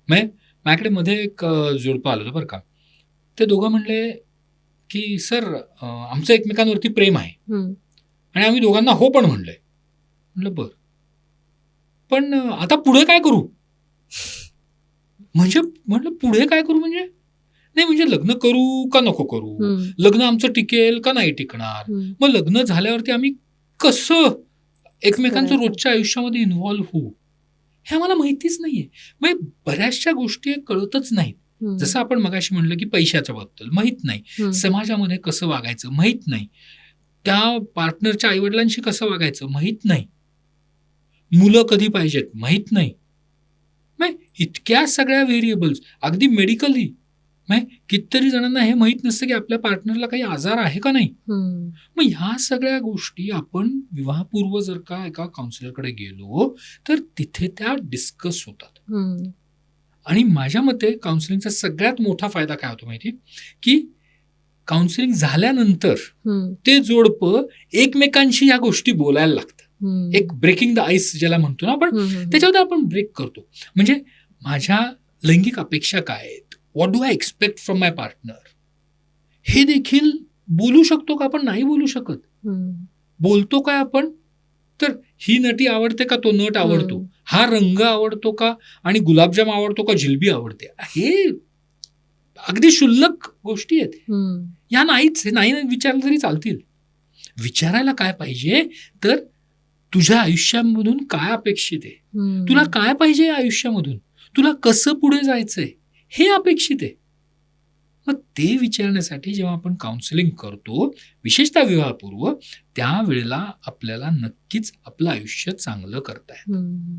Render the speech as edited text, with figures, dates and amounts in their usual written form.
म्हणजे माझ्याकडे मध्ये एक जोडपं आलं होतं बरं का. ते दोघं म्हणले, की "सर आमचं एकमेकांवरती प्रेम आहे हं. आणि आम्ही दोघांना हो पण म्हणलंय." म्हटलं, "बरं. पण आता पुढे काय करू?" म्हणजे म्हटलं, "पुढे काय करू म्हणजे?" "नाही म्हणजे लग्न करू का नको करू? हं. लग्न आमचं टिकेल का नाही टिकणार? हं. मग लग्न झाल्यावरती आम्ही कसं एकमेकांचं करायचं. रोजच्या आयुष्यामध्ये इन्व्हॉल्व होऊ?" हे आम्हाला माहितीच नाहीये. म्हणजे बऱ्याचशा गोष्टी कळतच नाहीत. हं. जसं आपण मगाशी म्हणलं, की पैशाच्या बाबतीत माहीत नाही. हं. समाजामध्ये कसं वागायचं माहीत नाही. त्या पार्टनरच्या आई-वडिलांशी कसं वागायचं माहीत नाही. मुलं कधी पाहिजेत माहीत नाही. मग इतक्या सगळ्या व्हेरिएबल्स अगदी मेडिकली कितीतरी जणांना हे माहीत नसतं, की आपल्या पार्टनरला काही आजार आहे का नाही. हं. मग ह्या सगळ्या गोष्टी आपण विवाहपूर्व जर का एका काउन्सिलरकडे गेलो, तर तिथे त्या डिस्कस होतात. हं. आणि माझ्या मते काउन्सिलिंगचा सगळ्यात मोठा फायदा काय होतो माहिती की काउन्सिलिंग झाल्यानंतर हं. ते जोडपं एकमेकांशी या गोष्टी बोलायला लागतं. हं. एक ब्रेकिंग द आईस ज्याला म्हणतो ना आपण, हं, हं, हं. त्याच्यामध्ये आपण ब्रेक करतो. म्हणजे माझ्या लैंगिक अपेक्षा काय आहेत? What do I expect from my partner? हे देखील बोलू शकतो का आपण? नाही बोलू शकत. हं. बोलतो काय आपण? तर ही नटी आवडते का तो नट आवडतो? हं. हा रंग आवडतो का? आणि गुलाबजाम आवडतो का जिलबी आवडते? हे अगदी क्षुल्लक गोष्टी आहेत. हं. या नाहीच, हे नाही विचारलं तरी चालतील. विचारायला काय पाहिजे, तर तुझ्या आयुष्यामधून काय अपेक्षित आहे? हं. तुला काय पाहिजे या आयुष्यामधून? तुला कसं पुढे जायचंय? हे अपेक्षित आहे. मग ते विचारण्यासाठी जेव्हा आपण काउन्सिलिंग करतो, विशेषतः विवाहपूर्व, त्यावेळेला आपल्याला नक्कीच आपलं आयुष्य चांगलं करता येतं. हं.